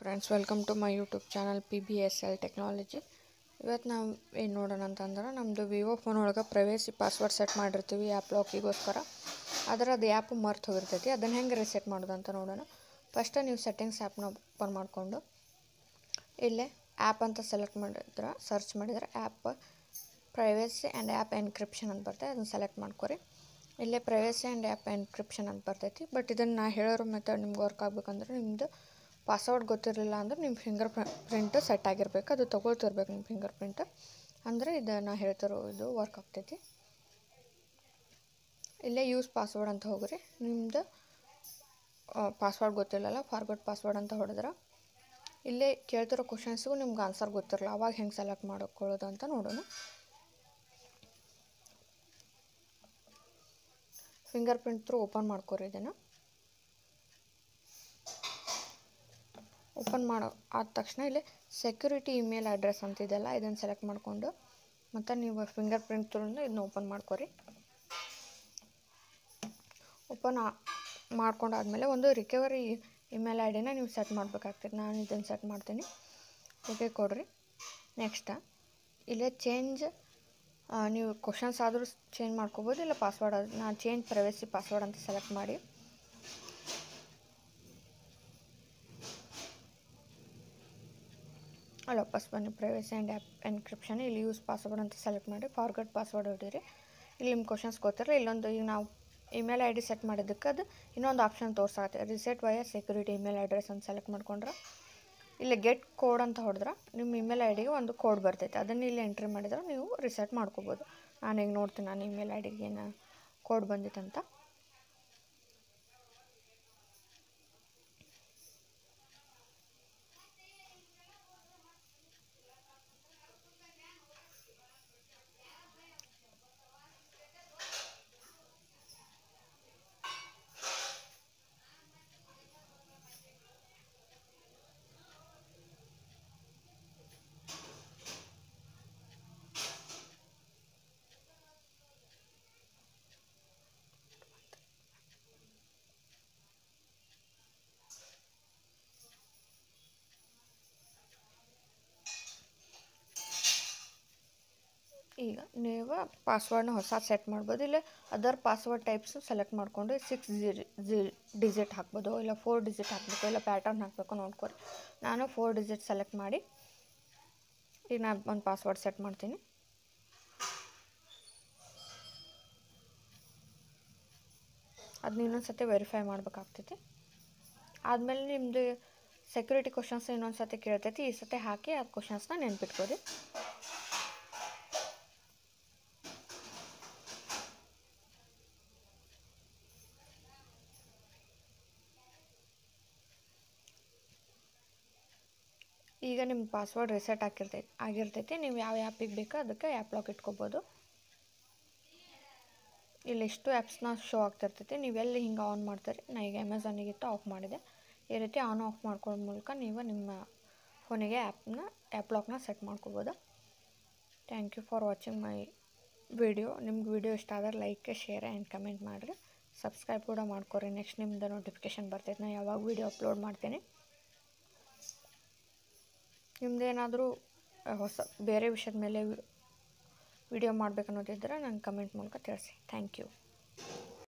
Friends, welcome to my YouTube channel PBSL technology. ಇವತ್ತು ನಾವು ಏನು ನೋಡೋಣ ಅಂತಂದ್ರೆ, ನಮ್ಮದು ವಿವೋ ಫೋನ್ ಒಳಗೆ ಪ್ರೈವೇಸಿ ಪಾಸ್ವರ್ಡ್ ಸೆಟ್ ಮಾಡಿರ್ತೀವಿ ಆ್ಯಪ್ ಲಾಕಿಗೋಸ್ಕರ. ಆದರೆ ಅದು ಆ್ಯಪ್ ಮರ್ತು ಹೋಗಿರ್ತೈತಿ. ಅದನ್ನು ಹೆಂಗೆ ರಿಸೆಟ್ ಮಾಡೋದು ಅಂತ ನೋಡೋಣ. ಫಸ್ಟ್ ನೀವು ಸೆಟ್ಟಿಂಗ್ಸ್ ಆ್ಯಪ್ನ ಓಪನ್ ಮಾಡಿಕೊಂಡು ಇಲ್ಲೇ ಆ್ಯಪ್ ಅಂತ ಸೆಲೆಕ್ಟ್ ಮಾಡಿದ್ರೆ, ಸರ್ಚ್ ಮಾಡಿದರೆ app privacy and app encryption ಅಂತ ಬರ್ತದೆ. ಅದನ್ನು ಸೆಲೆಕ್ಟ್ ಮಾಡ್ಕೊರಿ. ಇಲ್ಲೇ ಪ್ರೈವೇಸಿ ಆ್ಯಂಡ್ ಆ್ಯಪ್ ಎನ್ಕ್ರಿಪ್ಷನ್ ಅಂತ ಬರ್ತೈತಿ. ಬಟ್ ಇದನ್ನು ನಾ ಹೇಳೋರು ಮೆಥಡ್ ನಿಮ್ಗೆ ವರ್ಕ್ ಆಗಬೇಕಂದ್ರೆ ನಿಮ್ಮದು ಪಾಸ್ವರ್ಡ್ ಗೊತ್ತಿರಲಿಲ್ಲ ಅಂದ್ರೆ ನಿಮ್ಮ ಫಿಂಗರ್ ಪ್ರಿಂಟ್ ಸೆಟ್ ಆಗಿರಬೇಕು. ಅದು ತೊಗೊಳ್ತಿರ್ಬೇಕು ನಿಮ್ಮ ಫಿಂಗರ್ ಪ್ರಿಂಟ್. ಅಂದರೆ ಇದನ್ನು ಹೇಳ್ತಿರೋ ಇದು ವರ್ಕ್ ಆಗ್ತೈತಿ. ಇಲ್ಲೇ ಯೂಸ್ ಪಾಸ್ವರ್ಡ್ ಅಂತ ಹೋಗ್ರಿ. ನಿಮ್ಮದು ಪಾಸ್ವರ್ಡ್ ಗೊತ್ತಿಲ್ಲಲ್ಲ, ಫಾರ್ಗಟ್ ಪಾಸ್ವರ್ಡ್ ಅಂತ ಹೊಡೆದ್ರೆ ಇಲ್ಲೇ ಕೇಳ್ತಿರೋ ಕ್ವಶನ್ಸ್ಗೂ ನಿಮ್ಗೆ ಆನ್ಸರ್ ಗೊತ್ತಿರಲ್ಲ. ಅವಾಗ ಹೆಂಗೆ ಸೆಲೆಕ್ಟ್ ಮಾಡ್ಕೊಳ್ಳೋದು ಅಂತ ನೋಡೋಣ. ಫಿಂಗರ್ ಪ್ರಿಂಟ್ ಥ್ರೂ ಓಪನ್ ಮಾಡ್ಕೊರಿ. ಇದನ್ನು ಓಪನ್ ಆದ ತಕ್ಷಣ ಇಲ್ಲಿ ಸೆಕ್ಯೂರಿಟಿ ಇಮೇಲ್ ಅಡ್ರೆಸ್ ಅಂತಿದೆಯಲ್ಲ, ಇದನ್ನು ಸೆಲೆಕ್ಟ್ ಮಾಡಿಕೊಂಡು ಮತ್ತು ನೀವು ಫಿಂಗರ್ ಪ್ರಿಂಟ್ ಥ್ರೂಯಿಂದ ಇದನ್ನ ಓಪನ್ ಮಾಡ್ಕೊರಿ. ಓಪನ್ ಮಾಡ್ಕೊಂಡಾದ್ಮೇಲೆ ಒಂದು ರಿಕವರಿ ಇಮೇಲ್ ಐ ಡಿನ ನೀವು ಸೆಟ್ ಮಾಡಬೇಕಾಗ್ತದೆ. ನಾನು ಇದನ್ನು ಸೆಟ್ ಮಾಡ್ತೀನಿ. ಓಕೆ ಕೊಡ್ರಿ. ನೆಕ್ಸ್ಟ್ ಇಲ್ಲೇ ಚೇಂಜ್, ನೀವು ಕ್ವಶನ್ಸ್ ಆದರೂ ಚೇಂಜ್ ಮಾಡ್ಕೋಬೋದು, ಇಲ್ಲ ಪಾಸ್ವರ್ಡ್ ಆದರೂ. ನಾನು ಚೇಂಜ್ ಪ್ರೈವೇಸಿ ಪಾಸ್ವರ್ಡ್ ಅಂತ ಸೆಲೆಕ್ಟ್ ಮಾಡಿ ಅಲ್ಲಿ ವಾಪಸ್ ಬನ್ನಿ. ಪ್ರೈವೇಸಿ ಆ್ಯಂಡ್ ಆ್ಯಪ್ ಎನ್ಕ್ರಿಪ್ಷನ್ ಇಲ್ಲಿ ಯೂಸ್ ಪಾಸ್ವರ್ಡ್ ಅಂತ ಸೆಲೆಕ್ಟ್ ಮಾಡಿ ಫಾರ್ಗಟ್ ಪಾಸ್ವರ್ಡ್ ಹೊಡೀರಿ. ಇಲ್ಲಿ ನಿಮ್ಮ ಕ್ವಶನ್ಸ್ ಗೊತ್ತಿರಲಿ. ಇಲ್ಲೊಂದು ಈಗ ನಾವು ಇಮೇಲ್ ಐ ಡಿ ಸೆಟ್ ಮಾಡಿದ್ದಕ್ಕೆ ಅದು ಇನ್ನೊಂದು ಆಪ್ಷನ್ ತೋರಿಸಾಗುತ್ತೆ, ರಿಸೆಟ್ ವಯ ಸೆಕ್ಯೂರಿಟಿ ಇಮೇಲ್ ಅಡ್ರೆಸ್ ಅಂತ ಸೆಲೆಕ್ಟ್ ಮಾಡ್ಕೊಂಡ್ರೆ ಇಲ್ಲಿ ಗೆಟ್ ಕೋಡ್ ಅಂತ ಹೊಡೆದ್ರೆ ನಿಮ್ಮ ಇಮೇಲ್ ಐ ಡಿಗೆ ಒಂದು ಕೋಡ್ ಬರ್ತೈತೆ. ಅದನ್ನು ಇಲ್ಲಿ ಎಂಟ್ರಿ ಮಾಡಿದ್ರೆ ನೀವು ರಿಸೆಟ್ ಮಾಡ್ಕೋಬೋದು. ನಾನೀಗ ನೋಡ್ತೀನಿ ನಾನು ಇಮೇಲ್ ಐ ಡಿಗೆ ಏನು ಕೋಡ್ ಬಂದಿತ್ತಂತ. ಈಗ ನೀವು ಪಾಸ್ವರ್ಡ್ನ ಹೊಸ ಸೆಟ್ ಮಾಡ್ಬೋದು. ಇಲ್ಲ ಅದರ್ ಪಾಸ್ವರ್ಡ್ ಟೈಪ್ಸು ಸೆಲೆಕ್ಟ್ ಮಾಡಿಕೊಂಡು 6 ಡಿಜಿಟ್ ಹಾಕ್ಬೋದು, ಇಲ್ಲ 4 ಡಿಜಿಟ್ ಹಾಕಬೇಕು, ಇಲ್ಲ ಪ್ಯಾಟರ್ನ್ ಹಾಕಬೇಕು ನೋಡ್ಕೊರಿ. ನಾನು 4 ಡಿಜಿಟ್ ಸೆಲೆಕ್ಟ್ ಮಾಡಿ ಈಗ ನಾನು ಒಂದು ಪಾಸ್ವರ್ಡ್ ಸೆಟ್ ಮಾಡ್ತೀನಿ. ಅದನ್ನ ಇನ್ನೊಂದು ಸತಿ ವೆರಿಫೈ ಮಾಡ್ಬೇಕಾಗ್ತೈತಿ. ಆದಮೇಲೆ ನಿಮ್ಮದು ಸೆಕ್ಯೂರಿಟಿ ಕ್ವಶನ್ಸ್ ಇನ್ನೊಂದು ಸತಿ ಕೇಳ್ತೈತಿ. ಈ ಸತಿ ಹಾಕಿ ಆ ಕ್ವಶನ್ಸ್ನ ನೆನ್ಪಿಟ್ಕೋರಿ. ಈಗ ನಿಮ್ಮ ಪಾಸ್ವರ್ಡ್ ರಿಸೆಟ್ ಆಗಿರ್ತೈತಿ. ನೀವು ಯಾವ ಆ್ಯಪಿಗೆ ಬೇಕೋ ಅದಕ್ಕೆ ಆ್ಯಪ್ ಲಾಕ್ ಇಟ್ಕೋಬೋದು. ಇಲ್ಲಿ ಎಷ್ಟು ಆ್ಯಪ್ಸ್ನ ಶೋ ಆಗ್ತಿರ್ತೈತಿ. ನೀವೆಲ್ಲಿ ಹಿಂಗೆ ಆನ್ ಮಾಡ್ತೀರಿ. ನಾನು ಈಗ ಅಮೆಝಾನಿಗಿಟ್ಟು ಆಫ್ ಮಾಡಿದೆ. ಈ ರೀತಿ ಆನ್ ಆಫ್ ಮಾಡ್ಕೊಳ್ಳೋ ಮೂಲಕ ನೀವು ನಿಮ್ಮ ಫೋನಿಗೆ ಆ್ಯಪ್ ಲಾಕ್ನ ಸೆಟ್ ಮಾಡ್ಕೋಬೋದು. Thank you for watching my video. ನಿಮ್ಗೆ ವಿಡಿಯೋ ಇಷ್ಟ ಆದರೆ ಲೈಕ್, ಶೇರ್ ಆ್ಯಂಡ್ ಕಮೆಂಟ್ ಮಾಡಿರಿ. ಸಬ್ಸ್ಕ್ರೈಬ್ ಕೂಡ ಮಾಡ್ಕೊರಿ. ನೆಕ್ಸ್ಟ್ ನಿಮ್ಮದು ನೋಟಿಫಿಕೇಷನ್ ಬರ್ತೈತೆ ನಾನು ಯಾವಾಗ ವಿಡಿಯೋ ಅಪ್ಲೋಡ್ ಮಾಡ್ತೀನಿ. ನಿಮ್ಮದೇನಾದರೂ ಹೊಸ ಬೇರೆ ವಿಷಯದ ಮೇಲೆ ವಿಡಿಯೋ ಮಾಡಬೇಕನ್ನೋದಿದ್ದರೆ ನಂಗೆ ಕಮೆಂಟ್ ಮೂಲಕ ತಿಳಿಸಿ. Thank you.